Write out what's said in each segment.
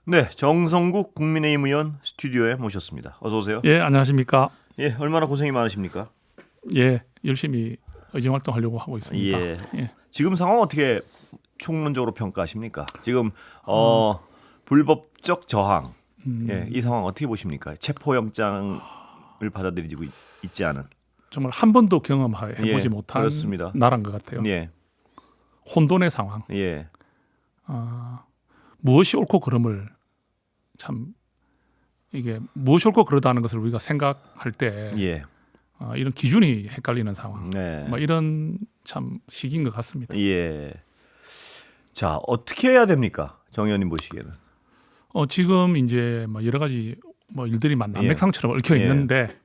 네, 정성국 국민의힘 의원 스튜디오에 모셨습니다. 어서 오세요. 예, 안녕하십니까. 예, 얼마나 고생이 많으십니까? 예, 열심히 의정 활동하려고 하고 있습니다. 예. 예. 지금 상황 어떻게 총론적으로 평가하십니까? 지금 불법적 저항, 예, 이 상황 어떻게 보십니까? 체포영장을 받아들이고 있지 않은. 정말 한 번도 경험해보지 예, 못한 그렇습니다. 나라인 것 같아요. 예, 혼돈의 상황. 예, 무엇이 옳고 그름을 참 이게 무엇이 옳고 그르다는 것을 우리가 생각할 때 예, 이런 기준이 헷갈리는 상황. 네, 뭐 이런 참 시기인 것 같습니다. 예. 자, 어떻게 해야 됩니까, 정 의원님 보시기에는? 지금 이제 뭐 여러 가지 뭐 일들이 막 예. 난맥상처럼 얽혀 예. 있는데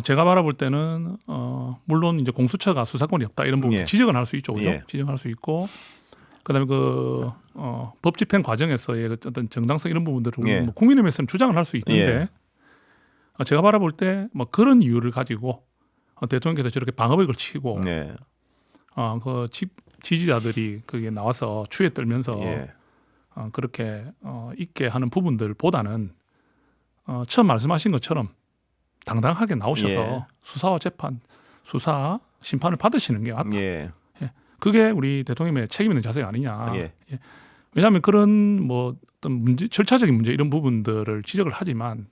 제가 바라볼 때는 물론 이제 공수처가 수사권이 없다 이런 부분 예. 지적은 할 수 있죠, 그죠? 예. 지적할 수 있고 그다음에 법 집행 과정에서의 어떤 정당성 이런 부분들을 예. 뭐 국민의힘에서는 주장을 할 수 있는데 제가 바라볼 때 뭐 그런 이유를 가지고 대통령께서 저렇게 방어벽을 치고 네, 그 지지자들이 거기에 나와서 추에 떨면서 예, 그렇게 있게 하는 부분들보다는 처음 말씀하신 것처럼 당당하게 나오셔서 예. 수사와 재판, 수사 심판을 받으시는 게 맞다. 예, 그게 우리 대통령의 책임 있는 자세가 아니냐. 예. 왜냐하면 그런 뭐 어떤 문제, 절차적인 문제 이런 부분들을 지적을 하지만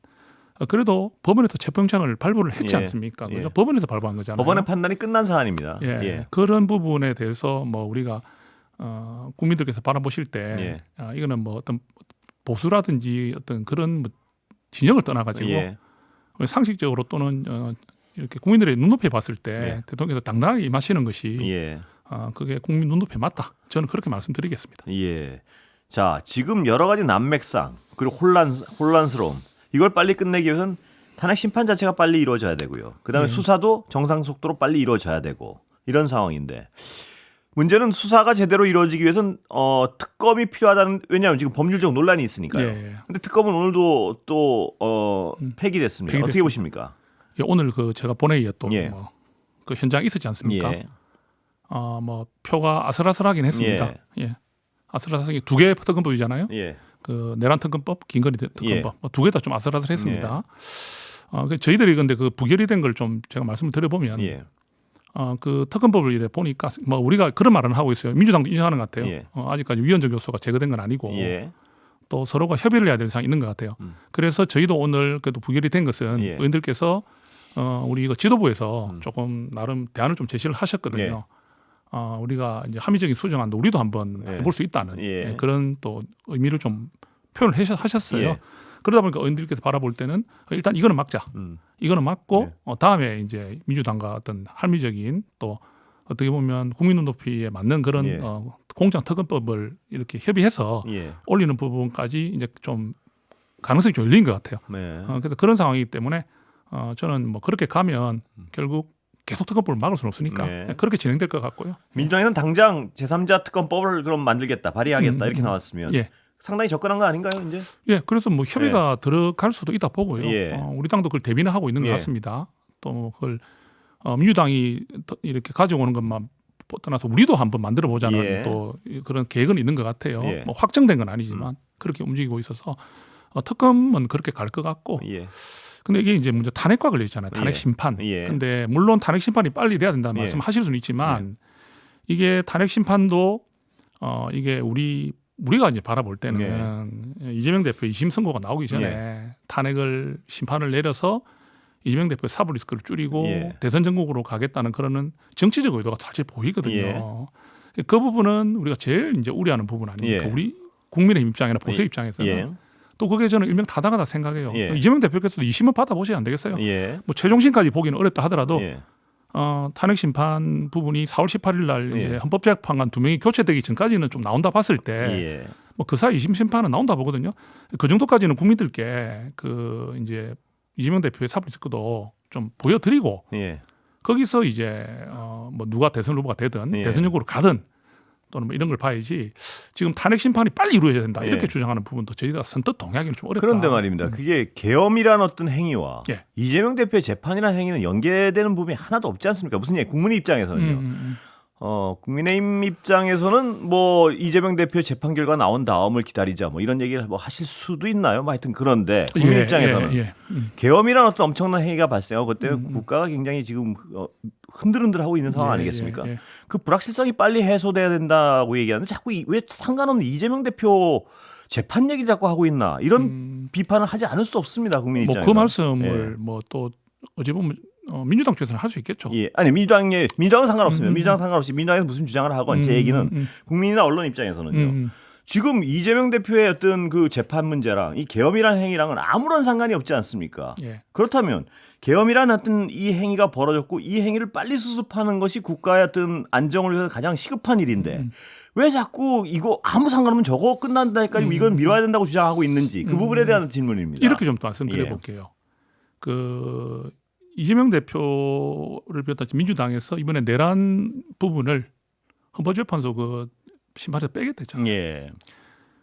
그래도 법원에서 체포영장을 발부를 했지 예. 않습니까? 그죠? 예. 법원에서 발부한 거잖아요. 법원의 판단이 끝난 사안입니다. 예. 예. 그런 부분에 대해서 뭐 우리가 국민들께서 바라보실 때 이거는 뭐 어떤 보수라든지 어떤 그런 뭐 진영을 떠나가지고 예. 상식적으로 또는 이렇게 국민들의 눈높이에 봤을 때 예. 대통령께서 당당하게 임하시는 것이 예. 그게 국민 눈높이에 맞다. 저는 그렇게 말씀드리겠습니다. 예. 자, 지금 여러 가지 난맥상 그리고 혼란스러움 이걸 빨리 끝내기 위해서는 탄핵 심판 자체가 빨리 이루어져야 되고요. 그다음에 예. 수사도 정상 속도로 빨리 이루어져야 되고 이런 상황인데 문제는 수사가 제대로 이루어지기 위해서는 특검이 필요하다는 왜냐하면 지금 법률적 논란이 있으니까요. 예. 근데 특검은 오늘도 또 폐기됐습니다. 어떻게 폐기됐습니다. 보십니까? 예, 오늘 그 제가 본회의에 예. 또 그 현장에 있었지 않습니까? 예. 뭐 표가 아슬아슬하긴 했습니다. 예. 아슬아슬하게 두 개의 특검법이잖아요. 예. 그 내란 특검법, 김건희 특검법 두 개 다 좀 아슬아슬했습니다. 저희들이 근데 그 부결이 된 걸 좀 제가 말씀을 드려보면 예. 그 특검법을 이래 보니까 뭐 우리가 그런 말은 하고 있어요. 민주당도 인정하는 것 같아요. 예. 아직까지 위헌적 요소가 제거된 건 아니고 예. 또 서로가 협의를 해야 될 사항이 있는 것 같아요. 그래서 저희도 오늘 그래도 부결이 된 것은 예. 의원들께서 우리 이거 지도부에서 조금 나름 대안을 좀 제시를 하셨거든요. 우리가 이제 합의적인 수정안도 우리도 한번 예. 해볼 수 있다는 예. 그런 또 의미를 좀 표현을 하셨어요. 예. 그러다 보니까 의원들께서 바라볼 때는 일단 이거는 막자. 이거는 막고 네. 다음에 이제 민주당과 어떤 합리적인 또 어떻게 보면 국민 눈높이에 맞는 그런 예. 공정 특검법을 이렇게 협의해서 예. 올리는 부분까지 이제 좀 가능성이 좀 열린 것 같아요. 네. 그래서 그런 상황이기 때문에 저는 뭐 그렇게 가면 결국 계속 특검법을 막을 수는 없으니까 네. 그렇게 진행될 것 같고요. 민주당에는 당장 제3자 특검법을 그럼 만들겠다, 발의하겠다 이렇게 나왔으면 예. 상당히 접근한 거 아닌가요, 이제? 예, 그래서 뭐 협의가 들어갈 수도 있다 보고요. 예. 우리 당도 그걸 대비는 하고 있는 것 예. 같습니다. 또 그걸 민주당이 이렇게 가져오는 것만 떠나서 우리도 한번 만들어 보자는 예. 또 그런 계획은 있는 것 같아요. 예. 뭐 확정된 건 아니지만 그렇게 움직이고 있어서 특검은 그렇게 갈 것 같고. 예. 근데 이게 이제 문제 탄핵과 걸려 있잖아요. 탄핵 예. 심판. 예. 근데 물론 탄핵 심판이 빨리 돼야 된다는 예. 말씀하실 수는 있지만 이게 탄핵 심판도 이게 우리가 이제 바라볼 때는 이재명 대표 2심 선고가 나오기 전에 탄핵을 심판을 내려서 이재명 대표의 사법 리스크를 줄이고 대선 전국으로 가겠다는 그런 정치적 의도가 사실 보이거든요. 그 부분은 우리가 제일 이제 우려하는 부분 아닙니까? 우리 국민의 입장이나 보수 입장에서는 또 그게 저는 일명 타당하다 생각해요. 이재명 대표께서도 2심을 받아보셔야 안 되겠어요? 뭐 최종심까지 보기는 어렵다 하더라도 탄핵 심판 부분이 4월 18일 날 이제 헌법재판관 2명이 교체되기 전까지는 좀 나온다 봤을 때 뭐 그 사이 2심 심판은 나온다 보거든요. 그 정도까지는 국민들께 그 이제 이재명 대표의 사법 리스크도 좀 보여드리고 거기서 이제 뭐 누가 대선 후보가 되든 대선 역으로 가든 또는 뭐 이런 걸 봐야지 지금 탄핵 심판이 빨리 이루어져야 된다 이렇게 주장하는 부분도 저희가 선뜻 동의하기는 좀 어렵다. 그런데 말입니다. 그게 계엄이란 어떤 행위와 예. 이재명 대표의 재판이라는 행위는 연계되는 부분이 하나도 없지 않습니까? 무슨 얘기? 국민의 입장에서는요. 국민의힘 입장에서는 뭐 이재명 대표 재판 결과 나온 다음을 기다리자 뭐 이런 얘기를 뭐 하실 수도 있나요? 뭐 하여튼 그런데 국민 입장에서는 계엄이라는 어떤 엄청난 행위가 발생하고 그때 국가가 굉장히 지금 흔들흔들하고 있는 상황 아니겠습니까? 그 불확실성이 빨리 해소돼야 된다고 얘기하는데 자꾸 왜 상관없는 이재명 대표 재판 얘기 자꾸 하고 있나 이런 비판을 하지 않을 수 없습니다. 국민 입장에서. 그 말씀을 뭐 또 어찌 보면 민주당 쪽에서는 할 수 있겠죠. 아니 민주당은 상관없습니다. 민주당 상관없이 민주당에서 무슨 주장을 하건 제 얘기는 국민이나 언론 입장에서는요. 지금 이재명 대표의 어떤 그 재판 문제랑 이 계엄이라는 행위랑은 아무런 상관이 없지 않습니까? 그렇다면 계엄이라는 어떤 이 행위가 벌어졌고 이 행위를 빨리 수습하는 것이 국가의 어떤 안정을 위해서 가장 시급한 일인데 왜 자꾸 이거 아무 상관없으면 저거 끝난다니까 이건 미뤄야 된다고 주장하고 있는지 그 부분에 대한 질문입니다. 이렇게 좀 말씀드려 볼게요. 그 이재명 대표를 비롯한 민주당에서 이번에 내란 부분을 헌법재판소 그 심판에서 빼겠댔잖아요.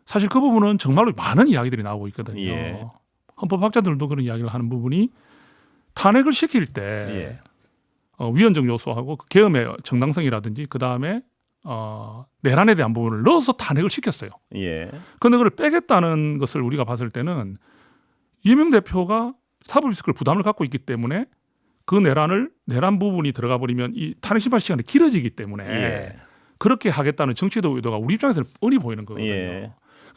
사실 그 부분은 정말로 많은 이야기들이 나오고 있거든요. 헌법학자들도 그런 이야기를 하는 부분이 탄핵을 시킬 때 위헌적 요소하고 그 계엄의 정당성이라든지 그 다음에 내란에 대한 부분을 넣어서 탄핵을 시켰어요. 그런데 그걸 빼겠다는 것을 우리가 봤을 때는 이재명 대표가 사법리스크를 부담을 갖고 있기 때문에 그 내란 부분이 들어가 버리면 이 탄핵 심판 시간이 길어지기 때문에 그렇게 하겠다는 정치적 의도가 우리 입장에서는 뻔히 보이는 거거든요.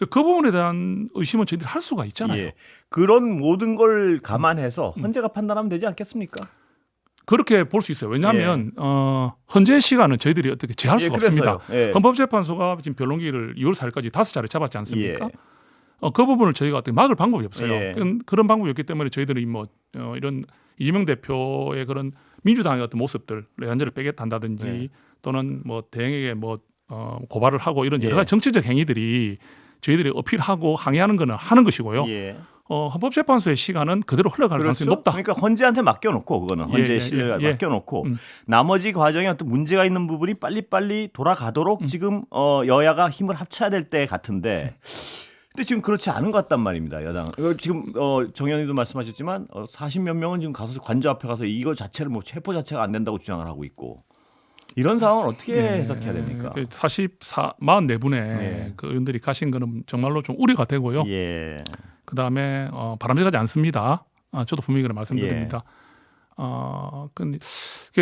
그 부분에 대한 의심은 저희들이 할 수가 있잖아요. 그런 모든 걸 감안해서 헌재가 판단하면 되지 않겠습니까? 그렇게 볼 수 있어요. 왜냐하면 헌재 시간은 저희들이 어떻게 제할 수가 없습니다. 헌법재판소가 지금 변론기를 2월 4일까지 5차례 잡았지 않습니까? 그 부분을 저희가 어떻게 막을 방법이 없어요. 그런 방법이 없기 때문에 저희들이 뭐 이런 이재명 대표의 그런 민주당의 어떤 모습들, 내란죄를 빼겠다든지 또는 뭐 대행에게 뭐 고발을 하고 이런 여러 가지 정치적 행위들이 저희들이 어필하고 항의하는 거는 하는 것이고요. 헌법재판소의 시간은 그대로 흘러갈 가능성이 높다. 그러니까 헌재한테 맡겨놓고 그거는 헌재의 신뢰를 맡겨놓고 나머지 과정에 어떤 문제가 있는 부분이 빨리빨리 돌아가도록 지금 여야가 힘을 합쳐야 될 때 같은데 근데 지금 그렇지 않은 것 같단 말입니다. 여당. 지금 정 의원님도 말씀하셨지만 40몇 명은 지금 가서 관저 앞에 가서 이거 자체를 뭐 체포 자체가 안 된다고 주장을 하고 있고 이런 상황을 어떻게 해석해야 됩니까? 44분의 그 의원들이 가신 거는 정말로 좀 우려가 되고요. 그 다음에 바람직하지 않습니다. 저도 분명히 그런 말씀드립니다. 근데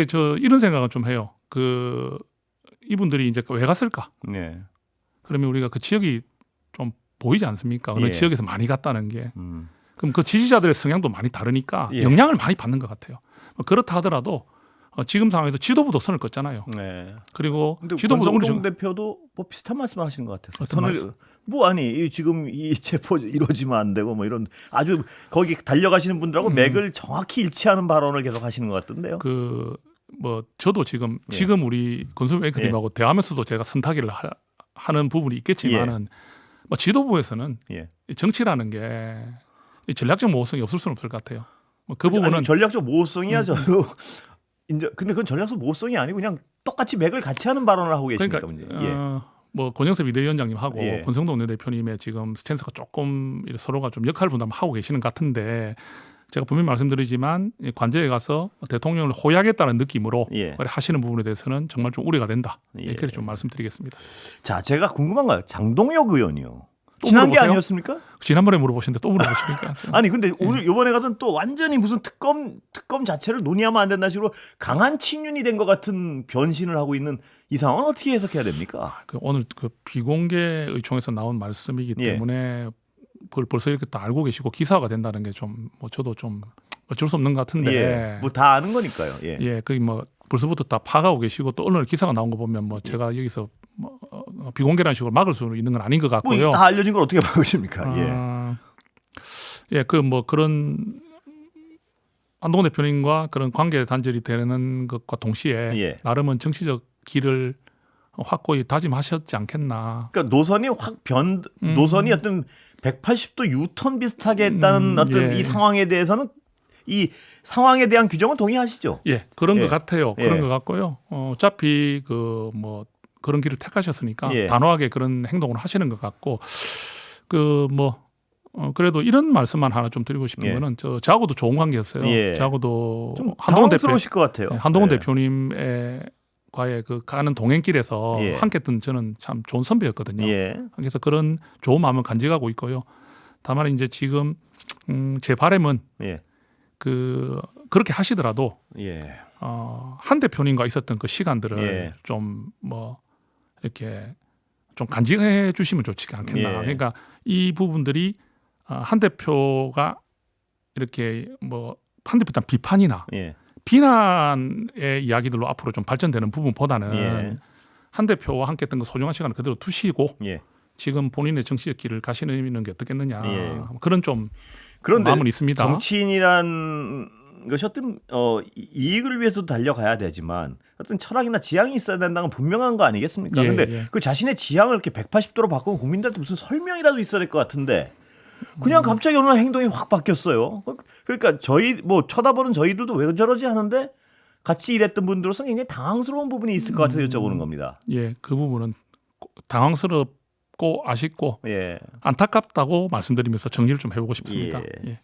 저 이런 생각은 좀 해요. 그 이분들이 이제 왜 갔을까? 그러면 우리가 그 지역이 좀 보이지 않습니까? 어느 지역에서 많이 갔다는 게. 그럼 그 지지자들의 성향도 많이 다르니까 영향을 많이 받는 것 같아요. 그렇다 하더라도 지금 상황에서 지도부도 선을 껐잖아요. 그리고 지도부도 권성동 대표도 뭐 비슷한 말씀을 하시는 것 같아서 선을 뭐 아니 지금 이 체포 이루어지면 안 되고 뭐 이런 아주 거기 달려가시는 분들하고 맥을 정확히 일치하는 발언을 계속 하시는 것 같던데요. 그 뭐 저도 지금 우리 건설 앵커님하고 대화하면서도 제가 선타기를 하는 부분이 있겠지만은. 뭐 지도부에서는 정치라는 게 전략적 모호성이 없을 수는 없을 것 같아요. 그 부분은 전략적 모호성이야 저도 근데 그건 전략적 모호성이 아니고 그냥 똑같이 맥을 같이 하는 발언을 하고 계시니까 그러니까 뭐 권영세 비대위원장님하고 권성동 대표님의 지금 스탠스가 조금 서로가 좀 역할 분담을 하고 계시는 것 같은데 제가 분명히 말씀드리지만 관저에 가서 대통령을 호위하겠다는 느낌으로 하시는 부분에 대해서는 정말 좀 우려가 된다. 이렇게 좀 말씀드리겠습니다. 자, 제가 궁금한 거예요. 장동혁 의원이요. 지난 게 아니었습니까? 지난번에 물어보셨는데 또 물어보십니까? 아니 근데 오늘 이번에 가서는 또 완전히 무슨 특검 자체를 논의하면 안 된다 식으로 강한 친윤이 된 것 같은 변신을 하고 있는 이 상황은 어떻게 해석해야 됩니까? 오늘 그 비공개 의총에서 나온 말씀이기 때문에 그걸 벌써 이렇게 다 알고 계시고 기사가 된다는 게 좀 뭐 저도 좀 어쩔 수 없는 것 같은데 뭐 다 아는 거니까요. 거기 뭐 벌써부터 다 파가고 계시고 또 오늘 기사가 나온 거 보면 뭐 제가 여기서 뭐 비공개라는 식으로 막을 수 있는 건 아닌 것 같고요. 뭐 다 알려진 걸 어떻게 막으십니까? 그 뭐 그런 한동훈 대표님과 그런 관계 단절이 되는 것과 동시에 나름은 정치적 길을 확고히 다짐하셨지 않겠나. 그러니까 노선이 노선이 어떤 180도 유턴 비슷하게 했다는 어떤 이 상황에 대해서는 이 상황에 대한 규정은 동의하시죠? 그런 것 같아요. 그런 것 같고요. 어차피 그 뭐 그런 길을 택하셨으니까 단호하게 그런 행동을 하시는 것 같고 그 뭐 그래도 이런 말씀만 하나 좀 드리고 싶은 거는 저하고도 좋은 관계였어요. 저하고도 좀 당황스러우실 것 같아요. 한동훈 대표님의 과의 그 가는 동행길에서 예. 함께했던 저는 참 좋은 선배였거든요. 예. 그래서 그런 좋은 마음을 간직하고 있고요. 다만 이제 지금 제 바람은 예. 그렇게 하시더라도 예. 한 대표님과 있었던 그 시간들을 예. 좀 뭐 이렇게 좀 간직해 주시면 좋지 않겠나. 예. 그러니까 이 부분들이 한 대표가 이렇게 뭐 한 대표 일단 비판이나 예. 비난의 이야기들로 앞으로 좀 발전되는 부분보다는 예. 한 대표와 함께 했던 그 소중한 시간을 그대로 두시고 예. 지금 본인의 정치적 길을 가시는 게 어떻겠느냐. 예. 그런 좀 그런데 마음은 있습니다. 정치인이란 것이 어떤 이익을 위해서도 달려가야 되지만 어떤 철학이나 지향이 있어야 된다는 건 분명한 거 아니겠습니까? 예, 근데 예. 그 자신의 지향을 이렇게 180도로 바꾸면 국민들한테 무슨 설명이라도 있어야 될 것 같은데 그냥 갑자기 어느 날 행동이 확 바뀌었어요. 그러니까 저희 뭐 쳐다보는 저희들도 왜 저러지 하는데 같이 일했던 분들로서 굉장히 당황스러운 부분이 있을 것 같아서 여쭤보는 겁니다. 예, 그 부분은 당황스럽고 아쉽고 예. 안타깝다고 말씀드리면서 정리를 좀 해보고 싶습니다. 예. 예.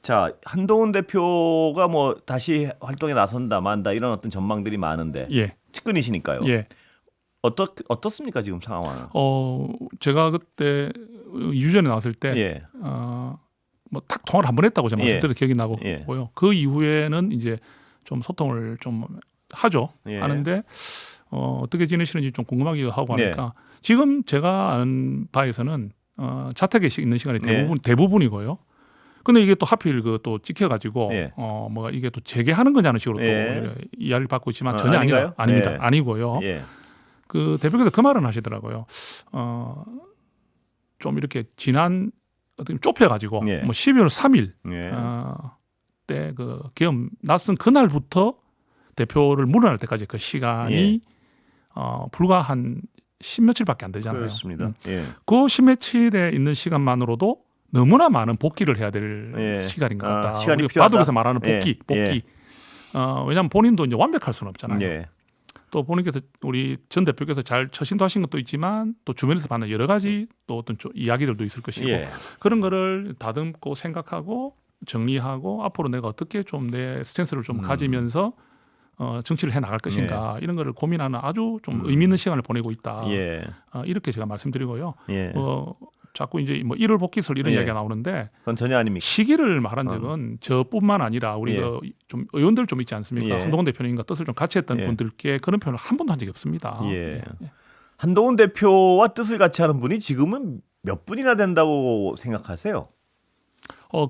자, 한동훈 대표가 뭐 다시 활동에 나선다 만다 이런 어떤 전망들이 많은데 예. 측근이시니까요. 예. 어떻습니까 지금 상황은? 제가 그때 유전에 나왔을 때 예. 뭐 딱 통화를 한 번 했다고 제가 예. 말씀드린 기억이 나고요. 예. 그 이후에는 이제 좀 소통을 좀 하죠. 예. 하는데 어떻게 지내시는지 좀 궁금하기도 하고 하니까 지금 제가 아는 바에서는 자택에 있는 시간이 대부분이고요. 근데 이게 또 하필 또 찍혀가지고 뭐가 이게 또 재개하는 거냐는 식으로 또 이야기를 받고 있지만 전혀 아닙니다. 아니고요. 그 대표께서 그 말은 하시더라고요. 좀 이렇게 지난 어떻게 좁혀가지고 뭐 12월 3일 때 그 계엄 났은 그날부터 대표를 물러날 때까지 그 시간이 불과 한 10며칠밖에 안 되잖아요. 그렇습니다. 그 10며칠에 있는 시간만으로도 너무나 많은 복귀를 해야 될 시간인 것 같다. 시간이 우리 바둑에서 말하는 복귀. 왜냐하면 본인도 이제 완벽할 수는 없잖아요. 또 본인께서 우리 전 대표께서 잘 처신도 하신 것도 있지만 또 주변에서 받는 여러 가지 또 어떤 이야기들도 있을 것이고 그런 거를 다듬고 생각하고 정리하고 앞으로 내가 어떻게 좀 내 스탠스를 좀 가지면서 정치를 해 나갈 것인가 이런 거를 고민하는 아주 좀 의미 있는 시간을 보내고 있다. 이렇게 제가 말씀드리고요. 자꾸 이제 뭐 1월 복귀설 이런 이야기가 나오는데 그건 전혀 아닙니까? 시기를 말한 적은 저뿐만 아니라 우리 좀 의원들 좀 있지 않습니까? 한동훈 대표님과 뜻을 좀 같이 했던 분들께 그런 표현을 한 번도 한 적이 없습니다. 한동훈 대표와 뜻을 같이 하는 분이 지금은 몇 분이나 된다고 생각하세요?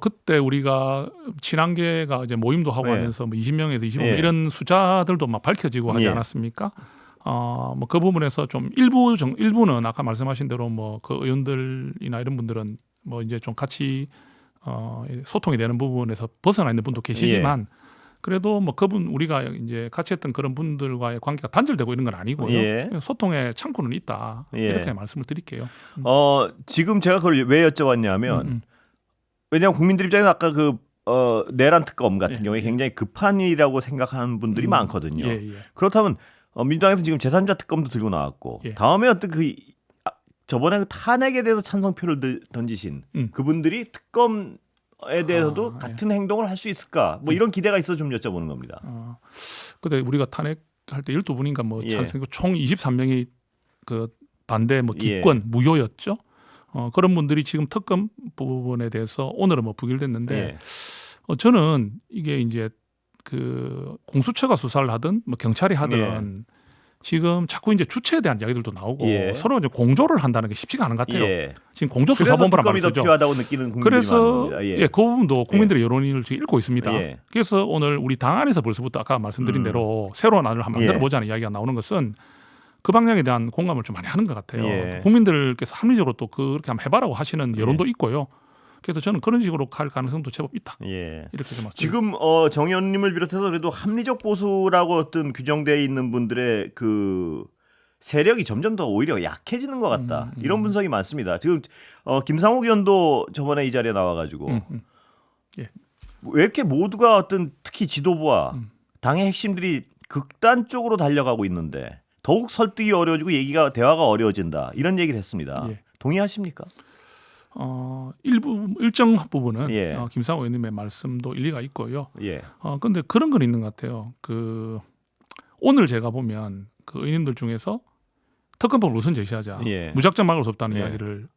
그때 우리가 친한계가 이제 모임도 하고 하면서 뭐 20명에서 25명 이런 숫자들도 막 밝혀지고 하지 않았습니까? 뭐 그 부분에서 좀 일부는 아까 말씀하신 대로 뭐 그 의원들이나 이런 분들은 뭐 이제 좀 같이 소통이 되는 부분에서 벗어나 있는 분도 계시지만 그래도 뭐 그분 우리가 이제 같이 했던 그런 분들과의 관계가 단절되고 이런 건 아니고요. 소통의 창구는 있다. 이렇게 말씀을 드릴게요. 지금 제가 그걸 왜 여쭤봤냐면 왜냐하면 국민들 입장에서 아까 내란 특검 같은 경우에 굉장히 급한 일이라고 생각하는 분들이 많거든요. 그렇다면 민주당에서 지금 제3자 특검도 들고 나왔고 다음에 어떤 저번에 그 탄핵에 대해서 찬성표를 던지신 그분들이 특검에 대해서도 같은 행동을 할 수 있을까? 뭐 이런 기대가 있어 좀 여쭤보는 겁니다. 근데 우리가 탄핵할 때 12분인가 뭐 찬성이고 총 23명이 그 반대 뭐 기권 무효였죠. 그런 분들이 지금 특검 부분에 대해서 오늘은 뭐 부결됐는데 저는 이게 이제 그 공수처가 수사를 하든 뭐 경찰이 하든 지금 자꾸 이제 주체에 대한 이야기들도 나오고 서로 이제 공조를 한다는 게 쉽지가 않은 것 같아요. 지금 공조수사본부란 말을 쓰죠. 필요하다고 느끼는 국민들이 그래서 많습니다. 그 부분도 국민들의 여론을 지금 읽고 있습니다. 그래서 오늘 우리 당 안에서 벌써부터 아까 말씀드린 대로 새로운 안을 한번 만들어 보자는 이야기가 나오는 것은 그 방향에 대한 공감을 좀 많이 하는 것 같아요. 국민들께서 합리적으로 또 그렇게 한번 해봐라고 하시는 여론도 있고요. 그래서 저는 그런 식으로 갈 가능성도 제법 있다. 이렇게 좀 지금 정 의원님을 비롯해서 그래도 합리적 보수라고 어떤 규정되어 있는 분들의 그 세력이 점점 더 오히려 약해지는 것 같다. 이런 분석이 많습니다. 지금 김상욱 의원도 저번에 이 자리에 나와가지고 왜 이렇게 모두가 어떤 특히 지도부와 당의 핵심들이 극단 쪽으로 달려가고 있는데 더욱 설득이 어려워지고 대화가 어려워진다. 이런 얘기를 했습니다. 동의하십니까? 일정 부분은 김상호 의원님의 말씀도 일리가 있고요. 그런데 그런 건 있는 것 같아요. 오늘 제가 보면 그 의원님들 중에서 특검법을 우선 제시하자. 예. 무작정 막을 수 없다는 예. 이야기를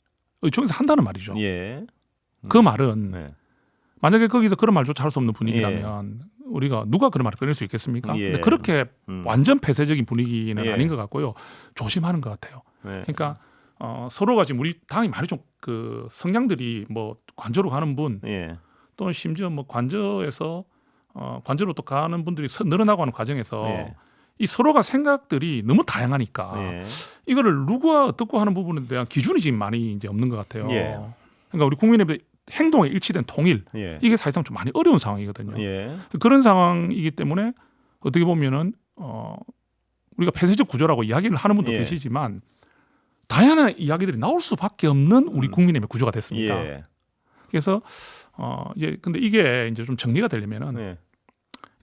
의총에서 한다는 말이죠. 예. 그 말은 네. 만약에 거기서 그런 말조차 할 수 없는 분위기라면 우리가 누가 그런 말을 꺼낼 수 있겠습니까? 예. 근데 그렇게 완전 폐쇄적인 분위기는 예. 아닌 것 같고요. 조심하는 것 같아요. 네. 그러니까 서로가 지금 우리 당이 많이 좀 그 성향들이 뭐 관저로 가는 분 예. 또는 심지어 뭐 관저에서 관저로 또 가는 분들이 늘어나고 하는 과정에서 예. 이 서로가 생각들이 너무 다양하니까 예. 이거를 누가 어떻고 하는 부분에 대한 기준이 지금 많이 이제 없는 것 같아요. 예. 그러니까 우리 국민의 행동에 일치된 통일 예. 이게 사실상 좀 많이 어려운 상황이거든요. 예. 그런 상황이기 때문에 어떻게 보면은 우리가 폐쇄적 구조라고 이야기를 하는 분도 예. 계시지만 다양한 이야기들이 나올 수밖에 없는 우리 국민의힘의 구조가 됐습니다. 예. 그래서 이제 근데 이게 이제 좀 정리가 되려면은 예.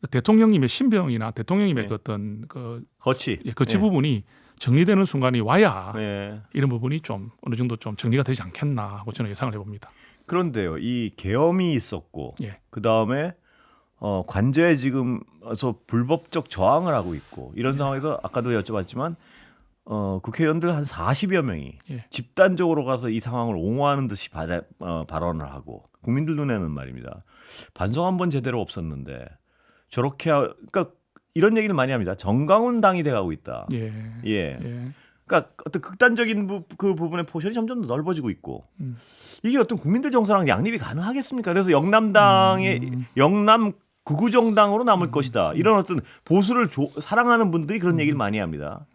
대통령님의 신병이나 대통령님의 예. 그 어떤 그 거치. 거치 예. 부분이 정리되는 순간이 와야 예. 이런 부분이 좀 어느 정도 좀 정리가 되지 않겠나 하고 저는 예상을 해봅니다. 그런데요, 이 계엄이 있었고, 예. 그 다음에 관저에 지금서 불법적 저항을 하고 있고 이런 상황에서 아까도 여쭤봤지만 국회의원들 한 40여 명이 예. 집단적으로 가서 이 상황을 옹호하는 듯이 발언을 하고 국민들 눈에는 말입니다. 반성 한번 제대로 없었는데 저렇게 그러니까 이런 얘기를 많이 합니다. 정강훈 당이 돼가고 있다. 예. 예. 예. 그러니까 어떤 극단적인 그 부분의 포션이 점점 더 넓어지고 있고 이게 어떤 국민들 정서랑 양립이 가능하겠습니까? 그래서 영남당의 영남 극우 정당으로 남을 것이다. 이런 어떤 보수를 사랑하는 분들이 그런 얘기를 많이 합니다.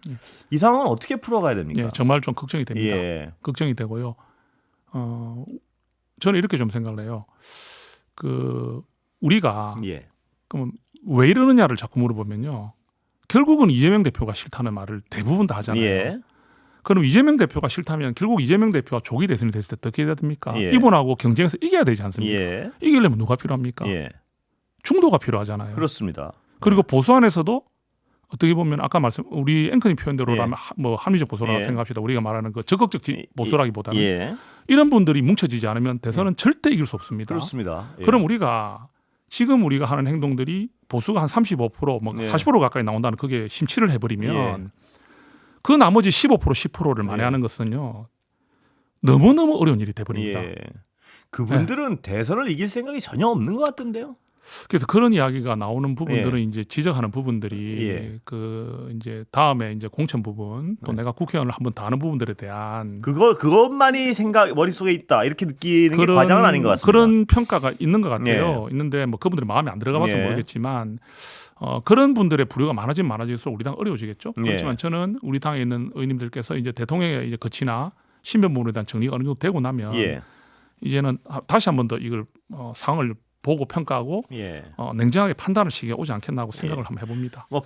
이 상황은 어떻게 풀어가야 됩니까? 예, 정말 좀 걱정이 됩니다. 예. 걱정이 되고요. 저는 이렇게 좀 생각을 해요. 그 우리가 예. 그러면 왜 이러느냐를 자꾸 물어보면요. 결국은 이재명 대표가 싫다는 말을 대부분 다 하잖아요. 예. 그럼 이재명 대표가 싫다면 결국 이재명 대표가 조기 대선이 됐을 때 어떻게 해야 됩니까? 예. 이분하고 경쟁해서 이겨야 되지 않습니까? 예. 이기려면 누가 필요합니까? 예. 중도가 필요하잖아요. 그렇습니다. 그리고 보수 안에서도 어떻게 보면 아까 우리 앵커님 표현대로라면 예. 뭐 합리적 보수라고 예. 생각합시다. 우리가 말하는 그 적극적 보수라기보다는 예. 이런 분들이 뭉쳐지지 않으면 대선은 절대 이길 수 없습니다. 그렇습니다. 예. 그럼 우리가 지금 우리가 하는 행동들이 보수가 한 35%, 뭐 예. 40% 가까이 나온다는 그게 심취를 해버리면 예. 그 나머지 15%, 10%를 만회하는 것은요 너무너무 어려운 일이 돼버립니다. 예. 그분들은 대선을 이길 생각이 전혀 없는 것 같던데요. 그래서 그런 이야기가 나오는 부분들은 예. 이제 지적하는 부분들이 예. 그 이제 다음에 이제 공천 부분 또 내가 국회의원을 한번 다 하는 부분들에 대한 그것만이 머릿속에 있다 이렇게 느끼는 게 과장은 아닌 것 같습니다. 그런 평가가 있는 것 같아요. 예. 있는데 뭐 그분들이 마음에 안 들어가봐서 예. 모르겠지만 그런 분들의 부류가 많아지면 많아질수록 우리 당 어려워지겠죠. 예. 그렇지만 저는 우리 당에 있는 의원님들께서 이제 대통령의 이제 거치나 신변 부분에 대한 정리가 어느 정도 되고 나면 예. 이제는 다시 한 번 더 이걸 상황을 보고 평가하고 예. 냉정하게 판단을 시기가 오지 않겠나 하고 생각을 예. 한번 해봅니다. 뭐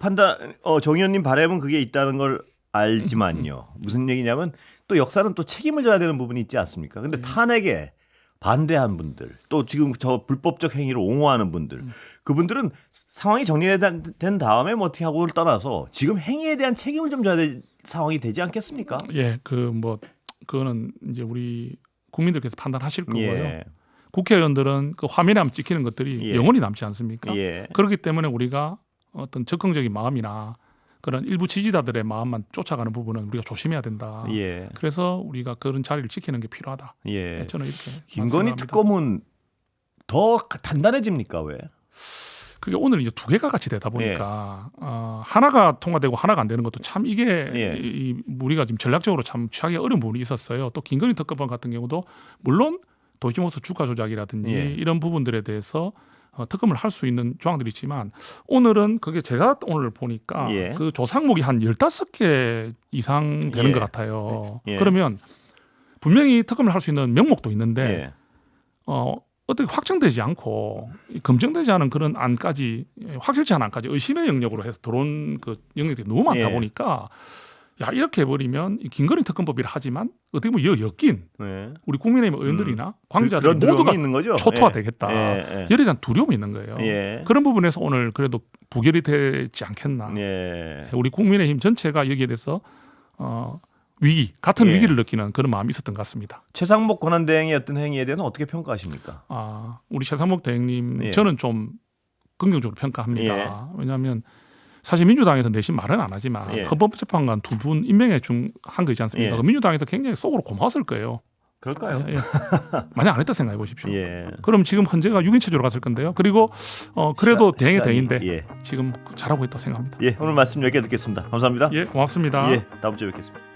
정 의원님 바람은 그게 있다는 걸 알지만요. 무슨 얘기냐면 또 역사는 또 책임을 져야 되는 부분이 있지 않습니까? 근데 탄핵에 반대한 분들 또 지금 저 불법적 행위를 옹호하는 분들 그분들은 상황이 정리된 다음에 뭐 어떻게 하고를 떠나서 지금 행위에 대한 책임을 좀 져야 될 상황이 되지 않겠습니까? 예, 그거는 이제 우리 국민들께서 판단하실 거고요. 예. 국회의원들은 그 화면에 한번 찍히는 것들이 예. 영원히 남지 않습니까? 예. 그렇기 때문에 우리가 어떤 적극적인 마음이나 그런 일부 지지자들의 마음만 쫓아가는 부분은 우리가 조심해야 된다. 예. 그래서 우리가 그런 자리를 지키는 게 필요하다. 예. 저는 이렇게 김건희 생각합니다. 특검은 더 단단해집니까 왜? 그게 오늘 이제 두 개가 같이 되다 보니까 하나가 통과되고 하나가 안 되는 것도 참 이게 예. 우리가 지금 전략적으로 참 취하기 어려운 부분이 있었어요. 또 김건희 특검 같은 경우도 물론 도이치모터 주가 조작이라든지 예. 이런 부분들에 대해서 특검을 할 수 있는 조항들이 있지만 오늘은 그게 제가 오늘 보니까 예. 그 조상목이 한 15개 이상 되는 예. 것 같아요. 예. 그러면 분명히 특검을 할 수 있는 명목도 있는데 예. 어떻게 확정되지 않고 검증되지 않은 그런 안까지 확실치 않은 안까지 의심의 영역으로 해서 들어온 그 영역이 너무 많다 예. 보니까 야 이렇게 해버리면 이 김건희 특검법이라 하지만 어떻게 보면 엮인 예. 우리 국민의힘 의원들이나 관계자들이 그런 두려움이 모두가 있는 거죠. 초토화되겠다. 예. 열에 대한 두려움이 있는 거예요. 예. 그런 부분에서 오늘 그래도 부결이 되지 않겠나. 예. 우리 국민의힘 전체가 여기에 대해서 위기, 같은 예. 위기를 느끼는 그런 마음이 있었던 것 같습니다. 최상목 권한대행의 어떤 행위에 대해서는 어떻게 평가하십니까? 우리 최상목 대행님 예. 저는 좀 긍정적으로 평가합니다. 예. 왜냐하면 사실 민주당에서 내심 말은 안 하지만 예. 헌법재판관 두 분 임명해 준 한 거 있지 않습니까? 예. 그 민주당에서 굉장히 속으로 고마웠을 거예요. 그럴까요? 예. 만약 안 했다 생각해 보십시오. 예. 그럼 지금 헌재가 6인 체제로 갔을 건데요. 그리고 그래도 대행의 시간이- 대행인데 예. 지금 잘하고 있다 생각합니다. 예, 오늘 말씀 여기까지 듣겠습니다. 감사합니다. 예, 고맙습니다. 예, 다음 주에 뵙겠습니다.